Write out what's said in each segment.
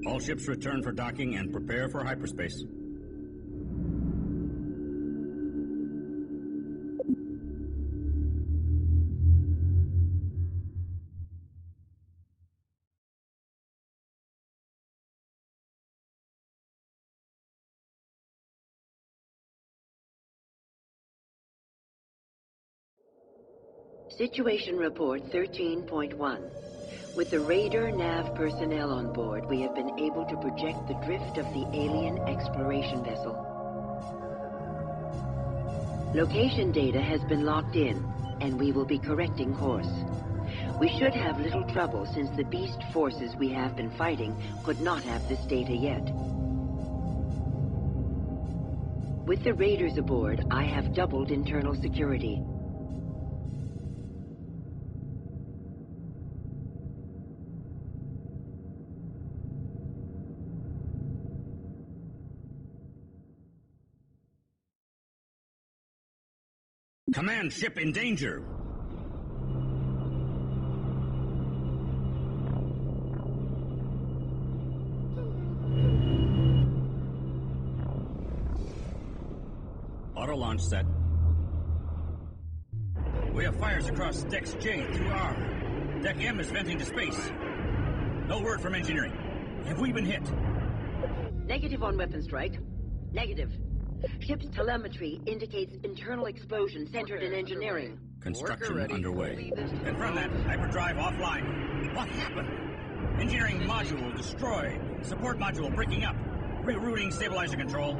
All ships return for docking and prepare for hyperspace. Situation report 13.1. With the Raider nav personnel on board, we have been able to project the drift of the alien exploration vessel. Location data has been locked in, and we will be correcting course. We should have little trouble since the beast forces we have been fighting could not have this data yet. With the Raiders aboard, I have doubled internal security. Command ship in danger! Auto launch set. We have fires across decks J through R. Deck M is venting to space. No word from engineering. Have we been hit? Negative on weapon strike. Negative. Ship's telemetry indicates internal explosion centered in engineering. Construction underway. Confirm that. Hyperdrive offline. What happened? Engineering module destroyed. Support module breaking up. Rerouting stabilizer control.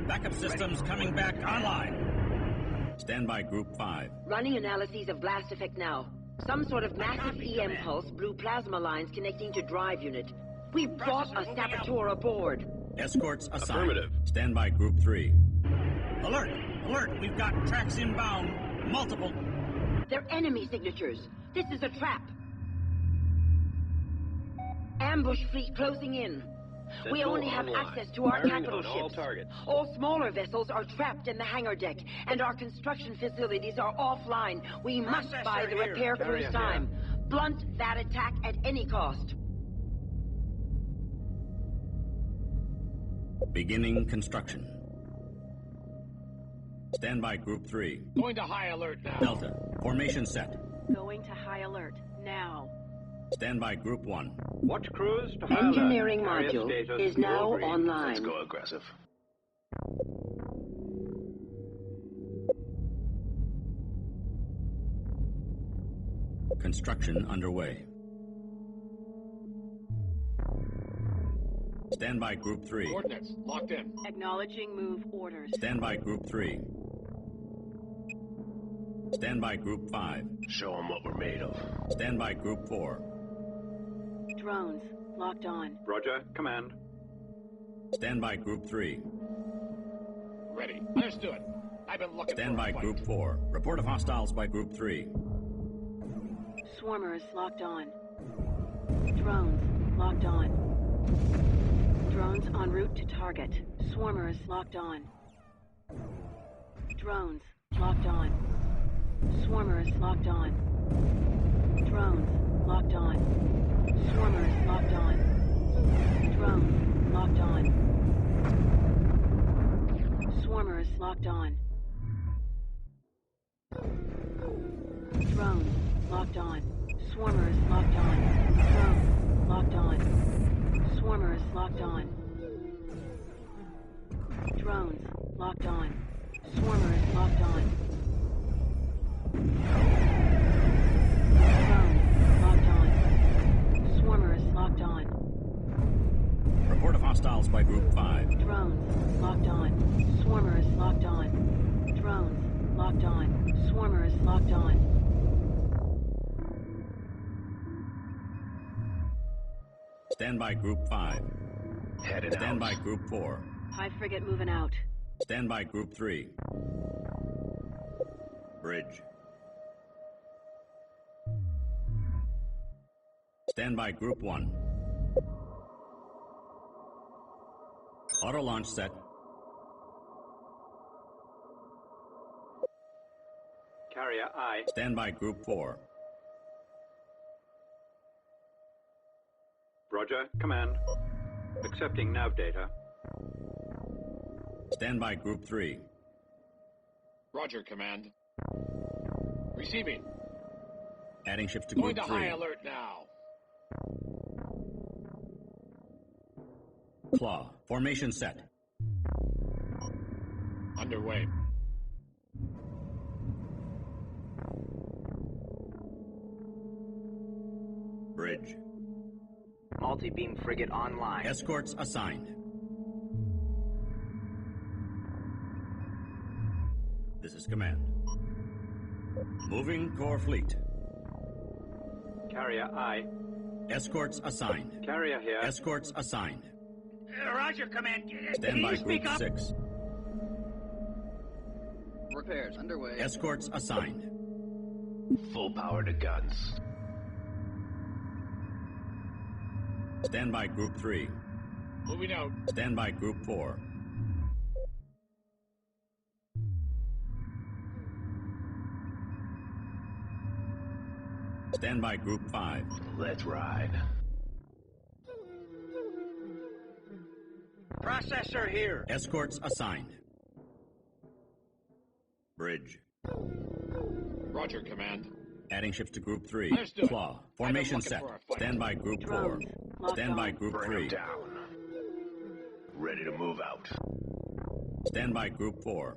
Backup systems coming back online. Stand by Group 5. Running analyses of blast effect now. Some sort of massive EM pulse blew plasma lines connecting to drive unit. We brought a saboteur aboard. Escorts assigned. Affirmative. Stand by Group 3. Alert! Alert! We've got tracks inbound. Multiple. They're enemy signatures. This is a trap. Ambush fleet closing in. We Central only have online. access to our Firing capital on all ships. targets. All smaller vessels are trapped in the hangar deck, and our construction facilities are offline. We must buy the repair crew's time. Blunt that attack at any cost. Beginning construction. Stand by Group 3. Going to high alert now. Delta. Formation set. Going to high alert now. Stand by Group 1. Watch crews to high alert. Engineering Area module status is now blue green. online. Let's go aggressive. Construction underway. Stand by Group 3. Coordinates locked in. Acknowledging move orders. Stand by Group 3. Stand by Group 5. Show them what we're made of. Stand by Group 4. Drones locked on. Roger, command. Stand by Group 3. Ready. Understood. I've been looking Stand for a by fight. Group 4. Report of hostiles by Group 3. Swarmers locked on. Drones locked on. Drones en route to target. Swarmers locked on. Drones locked on. Swarmers locked on. Drones locked on. Swarmers locked on. Drones locked on. Swarmers locked on. Drones locked on. Swarmers locked on. Drones locked on. Swarmers locked on. Drones locked on. Swarmers locked on. Drones locked on. Swarmers locked on. Report of hostiles by Group 5. Drones locked on. Swarmers locked on. Drones locked on. Swarmers locked on. Stand by Group 5. Headed Stand out. by Group 4. High frigate moving out. Stand by Group 3. Bridge. Stand by Group 1. Auto launch set. Carrier, aye. Stand by Group 4. Roger, command. Accepting nav data. Stand by Group 3. Roger, Command. Receiving. Adding ships to Going Group to 3. high alert now. Claw. Formation set. Underway. Bridge. Multi-beam frigate online. Escorts assigned. This is command. Moving core fleet. Carrier I. Escorts assigned. Carrier here. Escorts assigned. Roger, command. Stand by Group 6. Repairs underway. Escorts assigned. Full power to guns. Stand by Group 3. Moving out. Stand by Group 4. Stand by Group 5. Let's ride. Processor here. Escorts assigned. Bridge. Roger, Command. Adding ships to Group 3. Let's do it. Claw. I've Formation been looking set. for a fight. Stand by Group 4. Drones. Locked Stand by on. Group Bring 3. them down. Ready to move out. Stand by Group 4.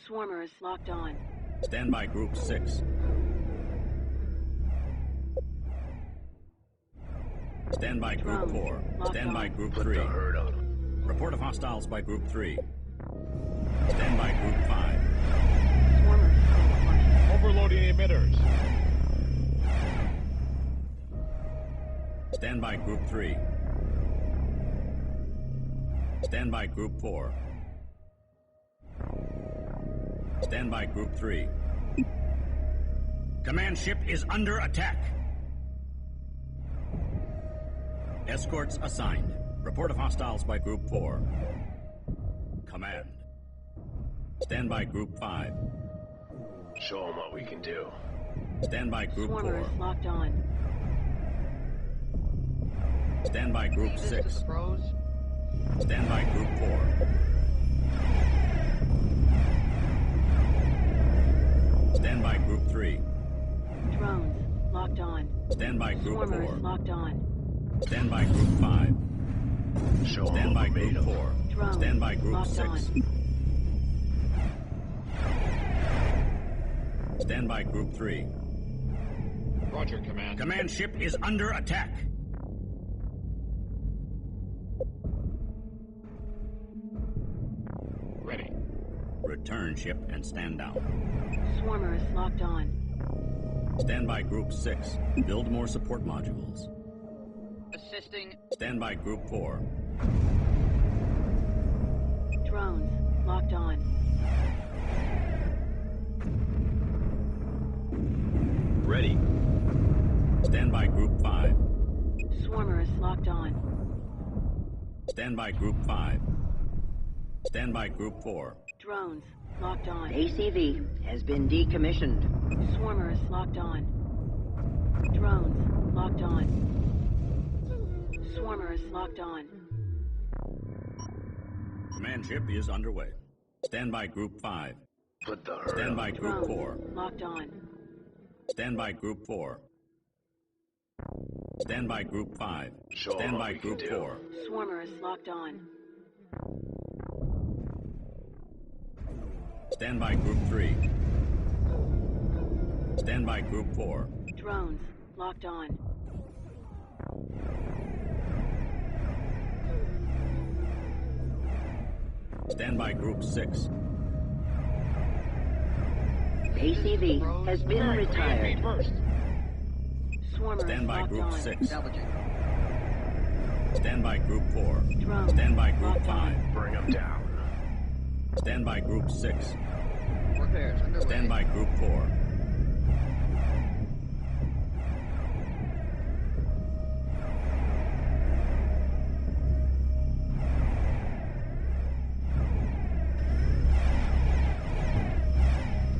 Swarmers locked on. Stand by Group 6. Stand by Group Drones. 4. Locked Stand by on. Group Put 3. the herd on them. Report of hostiles by Group 3. Stand by Group 5. Swarmers on course. Overloading emitters. Stand by Group 3. Stand by Group 4. Stand by Group 3. Command ship is under attack. Escorts assigned. Report of hostiles by Group 4. Command. Stand by Group 5. Show them what we can do. Stand by Group Swarmers 4. locked on. Stand by Group Leave this to 6. the pros. Stand by Group 4. Stand by Group 3. Drones locked on. Stand by Group Swarmers 4. locked on. Stand by Group 5. Show them Stand what by we're made Group of. 4. Drones Stand by Group locked 6. on. Stand by Group 3. Roger, Command. Command ship is under attack. Ready. Return ship and stand down. Swarmers locked on. Stand by Group 6. Build more support modules. Assisting. Stand by Group 4. Drones locked on. Ready. Stand by Group 5. Swarmers locked on. Stand by Group 5. Stand by Group 4. Drones locked on. ACV has been decommissioned. Swarmers locked on. Drones locked on. Swarmers locked on. Command ship is underway. Stand by Group 5. Put the herd Stand on by them. Group Drones 4. locked on. Stand by Group 4. Stand by Group 5. Show 'em Stand what by we can Group do. 4. Swarmers locked on. Stand by Group 3. Stand by Group 4. Drones locked on. Stand by Group 6. ACV has been retired. First. Swarmers Stand by locked Group on. 6. Salvaging. Stand by Group 4. Drones Stand by Group locked on. 5. Bring them down. Stand by Group 6. Repairs underway. Stand by Group 4.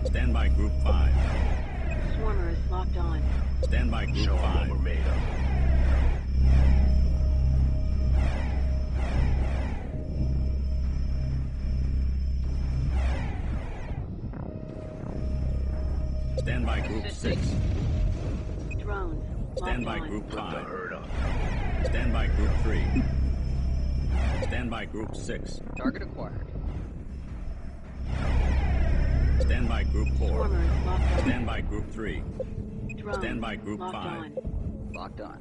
Stand by Group 5. Swarmers locked on. Stand by Group Show 'em what 5. we're made of. Stand by Group 6. Drones. Stand Locked by on. Group Put the 5. herd on. Stand by Group 3. Stand by Group 6. Target acquired. Stand by Group 4. Swarmers locked on. Stand by Group 3. Drones Stand by Group locked 5. on. Locked on.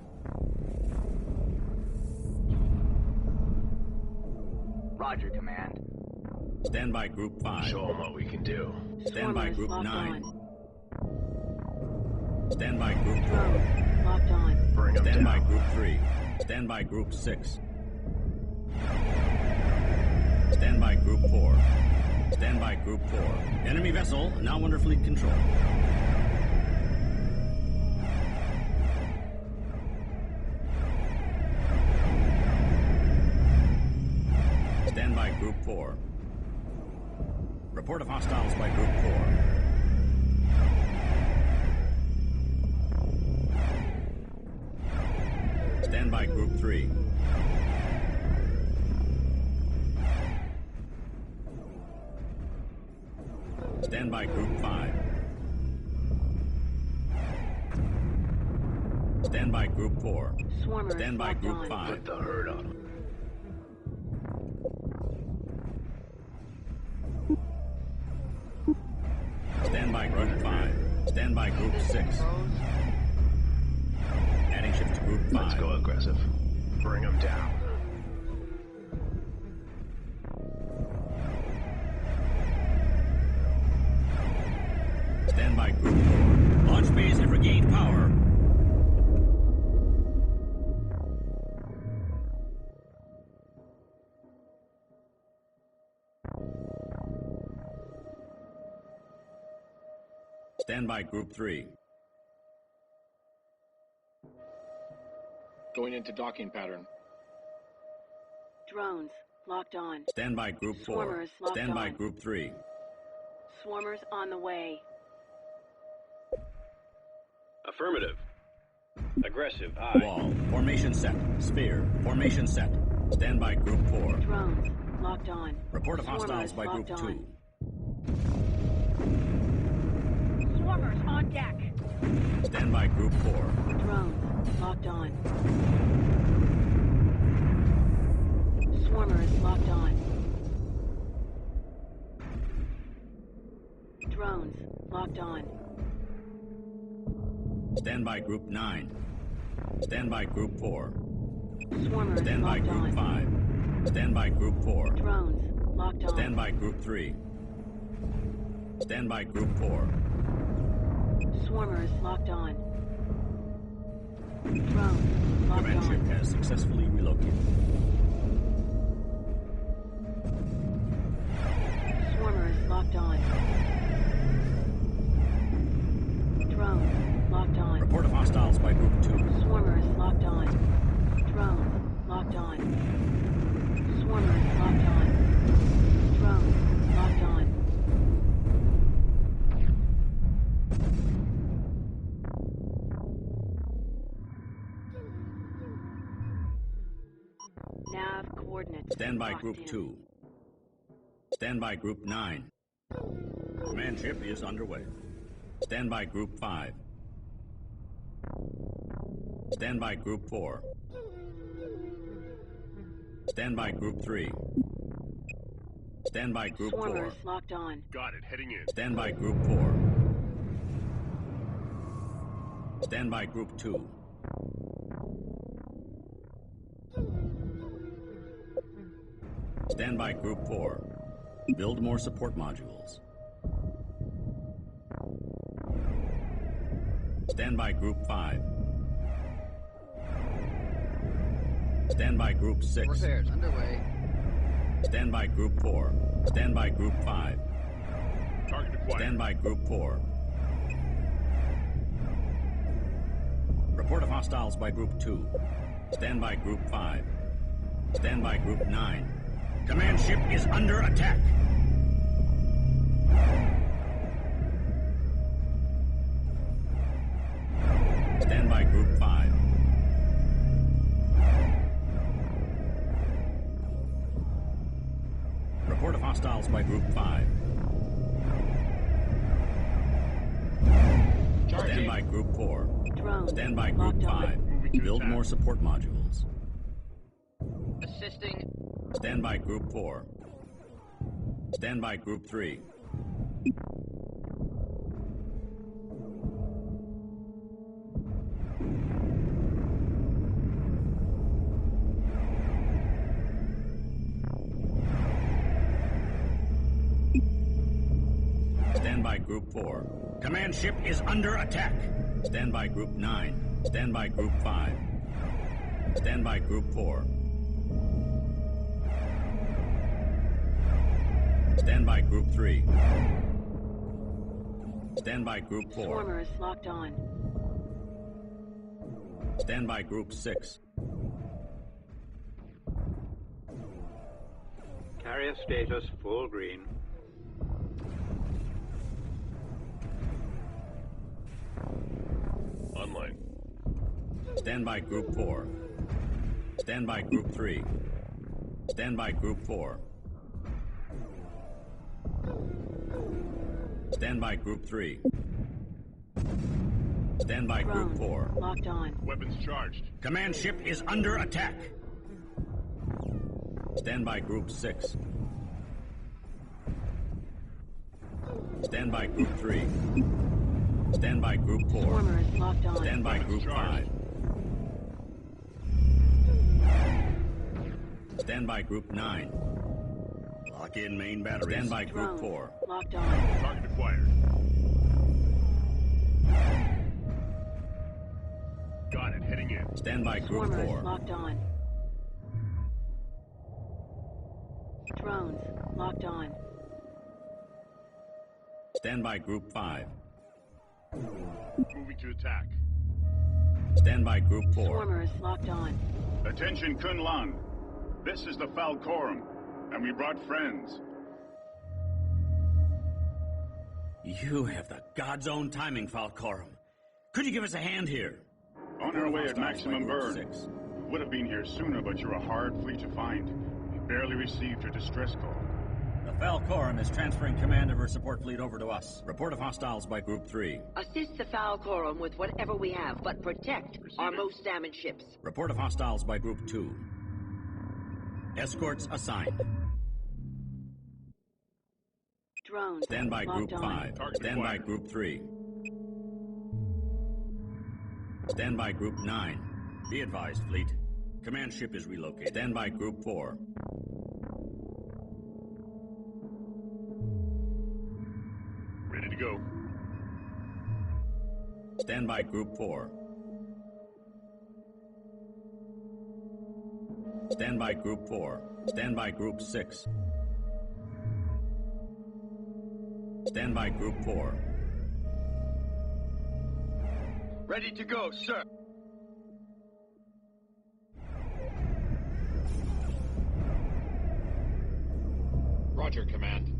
Roger, Command. Stand by Group 5. Show them what we can do. Stand by Swarmers Group locked 9. on. Stand by Group 4. Drones locked on. Bring them Stand by down. Group 3. Stand by Group 6. Stand by Group 4. Stand by Group 4. Enemy vessel now under fleet control. Stand by Group 4. Report of hostiles by Group 4. Stand by Group 3. Stand by Group 5. Stand by Group 4. Swarmers Stand by locked Group on. 5. Put the herd on them. Stand by Group 5. Stand by Group 6. Adding ships to Group 5. Let's go aggressive. Bring them down. Stand by Group 4. Launch bays have regained power. Stand by Group 3. Going into docking pattern. Drones locked on. Stand by Group 4. Swarmers locked Stand by on. Group 3. Swarmers on the way. Affirmative. Aggressive. Aye. Wall. Formation set. Sphere. Formation set. Stand by Group 4. Drones locked on. Report of Swarmers hostiles by Group locked 2. on. Swarmers on deck. Stand by Group 4. Drones locked on. Swarmers locked on. Drones locked on. Stand by Group 9. Stand by Group 4. Swarmers Stand by locked Group on. 5. Stand by Group 4. Drones locked on. Stand by Group 3. Stand by Group 4. Swarmers locked on. Drones locked Command ship on. has successfully relocated. Swarmers locked on. Drones locked on. Report of hostiles by Group 2. Swarmers locked on. Drones locked on. Swarmers locked on. Drones locked on. Nav coordinates. Stand by locked Group in. 2. Stand by Group 9. Command ship is underway. Stand by Group 5. Stand by Group 4. Stand by Group 3. Stand by Group 4. Swarmers locked on. Got it. Heading in. Stand by Group 4. Stand by Group 2. Stand by Group 4. Build more support modules. Stand by Group 5. Stand by Group 6. Repairs underway. Stand by Group 4. Stand by Group 5. Target acquired. Stand by Group 4. Report of hostiles by Group 2. Stand by Group 5. Stand by Group 9. Command ship is under attack. Stand by Group 5. Report of hostiles by Group 5. by Group 4. Drones Stand by Group locked on. 5. Moving to Build attack. more support modules. Assisting. Stand by Group 4. Stand by Group 3. Stand by Group 4. Command ship is under attack. Stand by Group 9. Stand by Group 5. Stand by Group 4. Stand by Group 3. Stand by Group 4. Swarmers locked on. Stand by Group 6. Carrier status full green. Online. Stand by Group 4. Stand by Group 3. Stand by Group 4. Stand by Group 3. Stand by Group Drones 4. locked on. Weapons charged. Command ship is under attack. Stand by Group 6. Stand by Group 3. Stand by Group 4. Swarmers locked on. Stand by Group 5. Stand by Group 9. Lock in main batteries. Stand by Group Drones 4. locked on. Target acquired. Got it. Heading in. Stand by Group Swarmers 4. locked on. Drones locked on. Stand by Group 5. Moving to attack. Stand by Group 4. Swarmers locked on. Attention, Kuun-Lan. This is the Falcorum, and we brought friends. You have the God's own timing, Falcorum. Could you give us a hand here? On our way at Hostiles by maximum Group burn. 6. Would have been here sooner, but you're a hard fleet to find. We barely received your distress call. The Falcorum is transferring command of her support fleet over to us. Report of hostiles by Group 3. Assist the Falcorum with whatever we have, but protect our most damaged ships. Report of hostiles by Group 2. Escorts assigned. Drones Stand by locked Group on. 5. Target Stand by acquired. Group 3. Stand by Group 9. Be advised, fleet. Command ship is relocated. Stand by Group 4. Ready to go. Stand by Group 4. Stand by Group 4. Stand by Group 6. Stand by Group 4. Ready to go, sir. Roger, Command.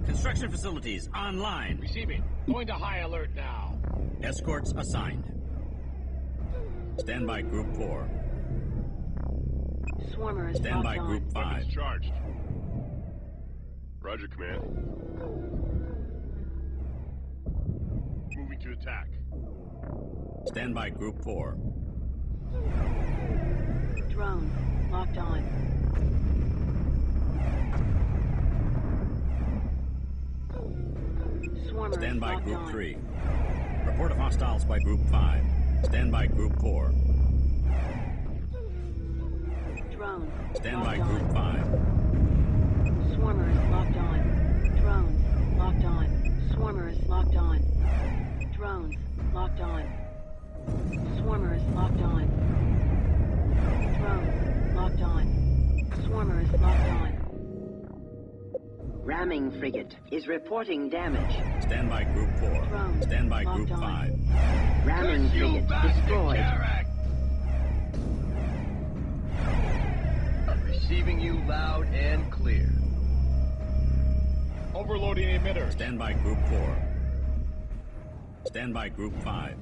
Construction facilities online. Receiving. Going to high alert now. Escorts assigned. Stand by Group 4. Swarmers Stand by locked on. Group 5. Weapons charged. Roger, command. Moving to attack. Stand by Group 4. Drones locked on. Swarmers Stand by locked Group on. 3. Report of hostiles by Group 5. Stand by Group 4. Drones Stand locked by on. Group 5. Swarmers locked on. Drones locked on. Swarmers locked on. Drones locked on. Swarmers locked on. Drones locked on. Swarmers locked on. Ramming frigate is reporting damage. Stand by Group 4. Drones Stand by locked Group on. 5. Ramming frigate destroyed. Receiving you loud and clear. Overloading emitters. Stand by Group 4. Stand by Group 5.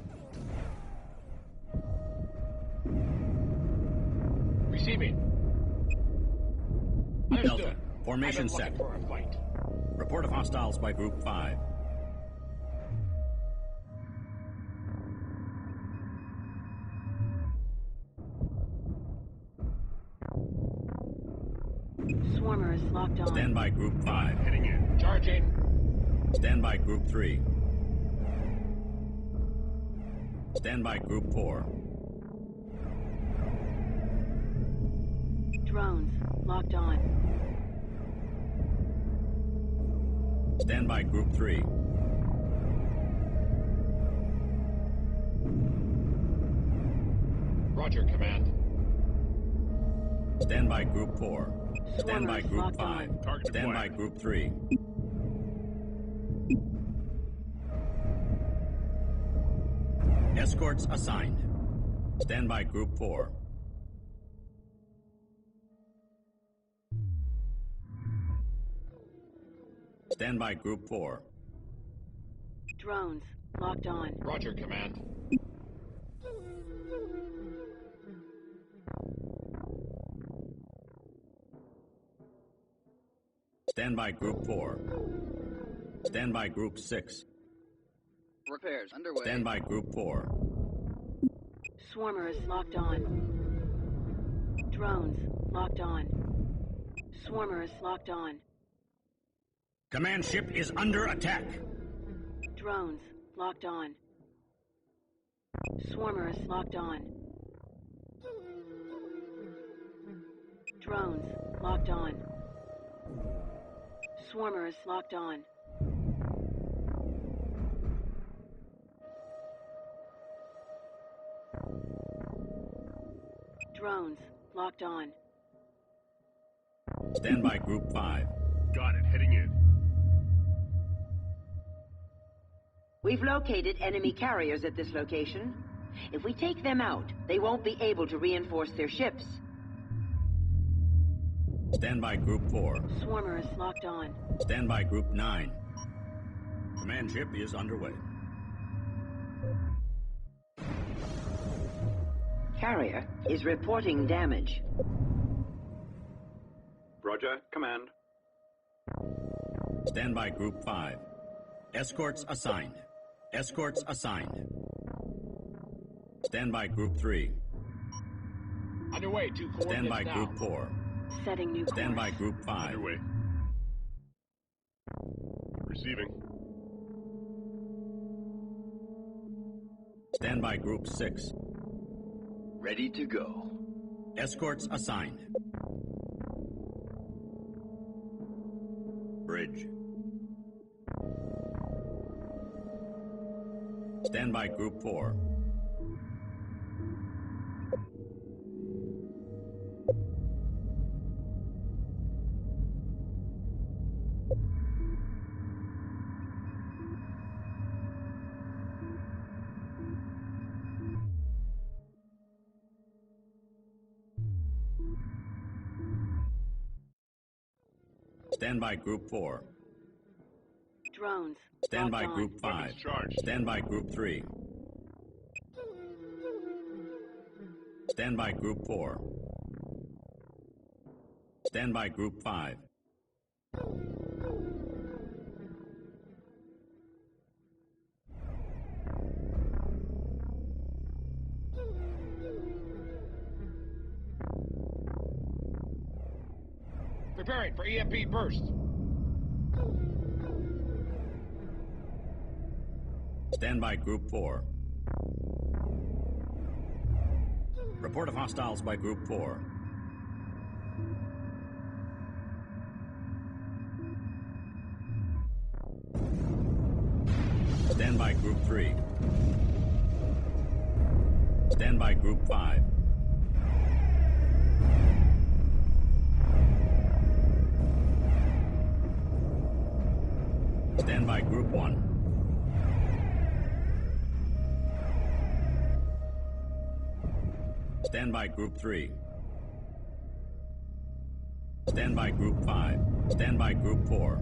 Receiving. Delta. Understood. Formation I've been set. looking for a fight. Report of hostiles by Group 5. Swarmer is locked on. Stand by Group 5. Heading in. Charging. Stand by Group 3. Stand by Group 4. Drones locked on. Stand by Group 3. Roger, Command. Stand by Group 4. Stand by Swarmer is Group locked 5. on. Target Stand by deployed. Group 3. Escorts assigned. Stand by Group 4. Stand by Group 4. Drones locked on. Roger, Command. Stand by Group 4. Stand by Group 6. Repairs underway. Stand by Group 4. Swarmer is locked on. Drones locked on. Swarmer is locked on. Command ship is under attack. Drones locked on. Swarmer is locked on. Drones locked on. Swarmer is locked on. Drones locked on. Stand by Group 5. Got it. Heading in. We've located enemy carriers at this location. If we take them out, they won't be able to reinforce their ships. Stand by Group 4. Swarmer is locked on. Stand by Group 9. Command ship is underway. Carrier is reporting damage. Roger, Command. Stand by Group 5. Escorts assigned. Escorts assigned. Stand by Group 3. Underway, 2 coordinates Stand by now. Group 4. Setting new course. Stand by Group 5. Underway. Receiving. Stand by Group 6. Ready to go. Escorts assigned. Bridge. Stand by Group 4. Stand by Group 4. Drones Stand by locked on. Group 5. Weapons charged. Stand by Group 3. Stand by Group 4. Stand by Group 5. Preparing for EMP burst. Stand by Group 4. Report of hostiles by Group 4. Stand by Group 3. Stand by Group 5. Stand by Group 1. Stand by Group 3. Stand by Group 5. Stand by Group 4.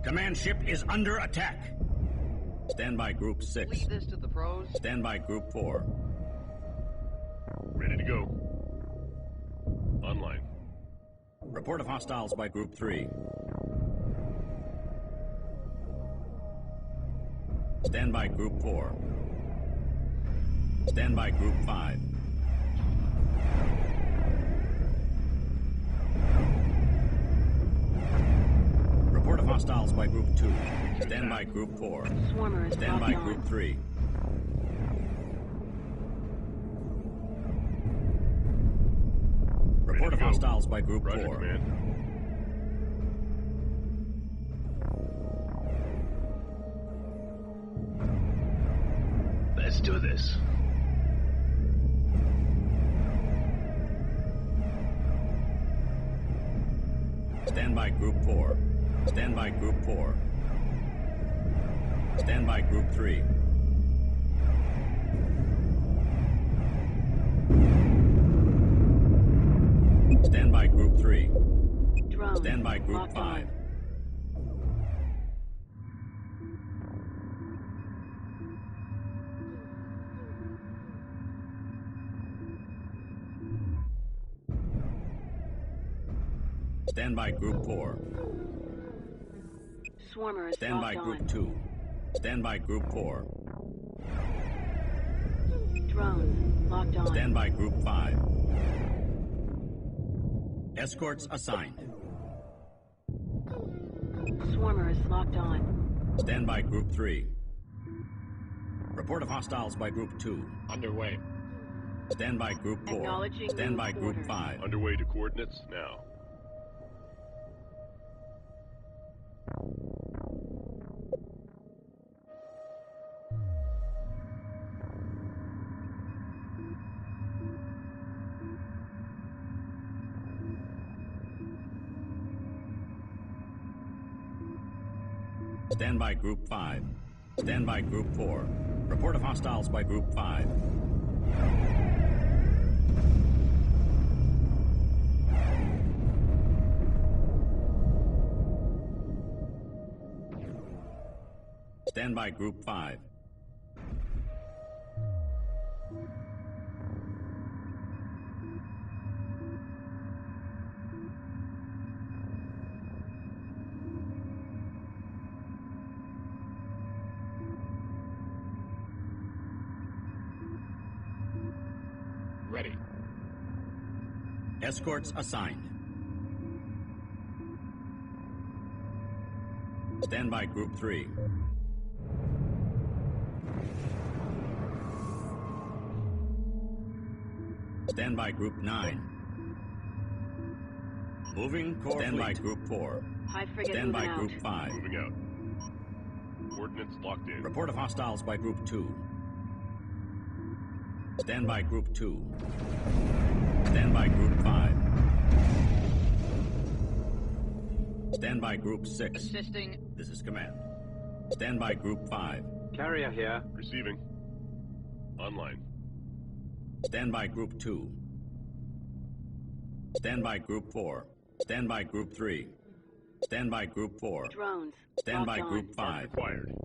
Command ship is under attack. Stand by Group 6. Leave this to the pros. Stand by Group 4. Ready to go. Online. Report of hostiles by Group 3. Stand by Group 4. Stand by Group 5. of hostiles by Group 2. Stand by Group 4. Swarmer is Stand by locked on. Group 3. Report of go. hostiles by Group Roger, 4. Command. Let's do this. Stand by Group 4. Stand by Group 4. Stand by Group 3. Stand by Group 3. Drones Stand by Group locked 5. on. Stand by Group 4. Swarmer is Stand by locked Group on. 2. Stand by Group 4. Drones locked on. Stand by Group 5. Escorts assigned. Swarmer is locked on. Stand by Group 3. Report of hostiles by Group 2. Underway. Stand by Group 4. Acknowledging Stand by move Group orders. 5. Underway to coordinates now. Stand by Group 5. Stand by Group 4. Report of hostiles by Group 5. Stand by Group 5. Ready. Escorts assigned. Stand by Group 3. Stand by Group 9. Moving core Stand by Group 4. High frigate Stand by moving out. Group 5. Moving out. Coordinates locked in. Report of hostiles by Group 2. Stand by Group 2. Stand by Group 5. Stand by Group 6. Assisting. This is Command. Stand by Group 5. Carrier here. Receiving. Online. Stand by Group 2. Stand by Group 4. Stand by Group 3. Stand by Group 4. Drones Stand by locked Group on. 5. Required.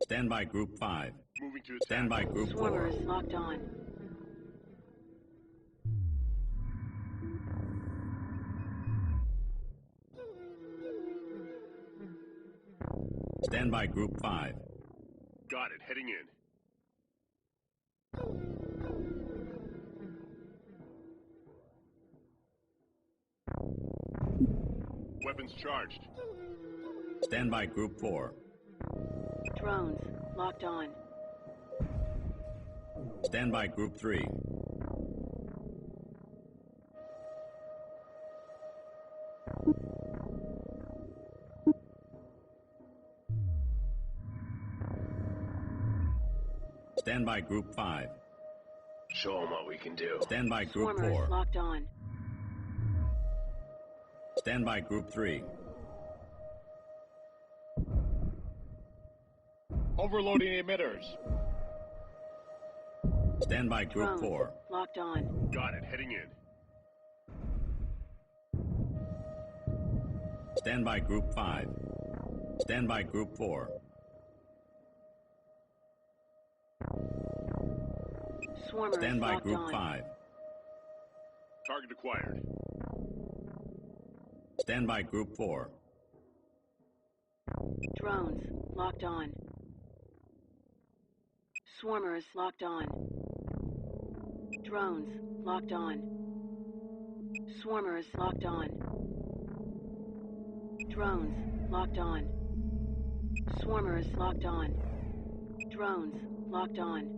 Stand by Group 5. Moving to attack. Stand by Group 4. Swarmer is locked on. Stand by Group 5. Got it. Heading in. Weapons charged. Stand by Group 4. Drones locked on. Stand by Group 3. Stand by Group 5. Show them what we can do. Stand by Group Swarmer 4. is locked on. Stand by Group 3. Overloading emitters. Stand by Group Drones 4. locked on. Got it. Heading in. Stand by Group 5. Stand by Group 4. Swarmer Stand is by locked Group on. 5. Target acquired. Stand by Group 4. Drones locked on. Swarmer is locked on. Drones locked on. Swarmers locked on. Drones locked on. Swarmers locked on. Drones locked on.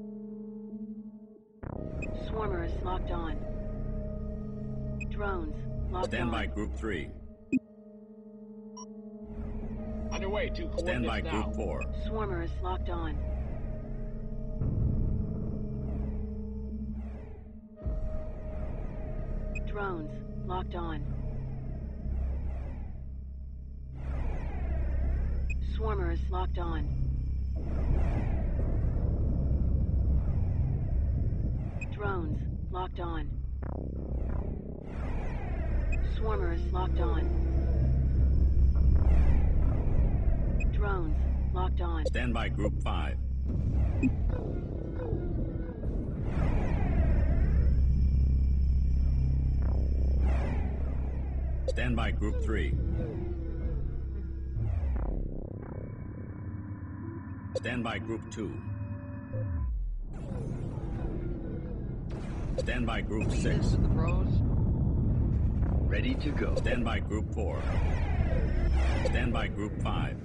Swarmers locked on. Drones locked on. Stand by Group 3. Underway to coordinates Stand by now. Group 4. Swarmers locked on. Drones locked on. Swarmers locked on. Drones locked on. Swarmers locked on. Drones locked on. Stand by Group 5. Stand by Group 3. Stand by Group 2. Stand by Group 6. Leaders of the pros. Ready to go. Stand by Group 4. Stand by Group 5.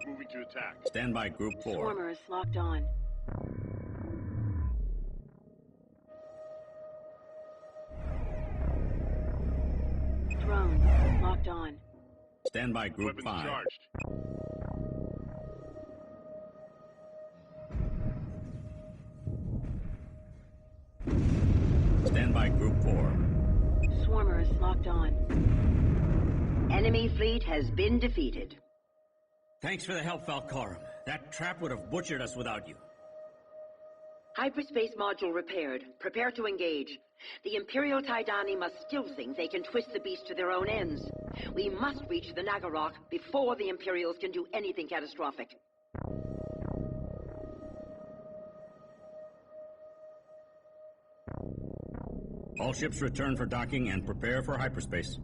Moving to attack. Stand by Group 4. Swarmers locked on. Drones locked on. Stand by Group Weapons 5. charged. Stand by Group 4. Swarmers locked on. Enemy fleet has been defeated. Thanks for the help, Falcorum. That trap would have butchered us without you. Hyperspace module repaired. Prepare to engage. The Imperial Taidanii must still think they can twist the beast to their own ends. We must reach the Nagarok before the Imperials can do anything catastrophic. All ships return for docking and prepare for hyperspace.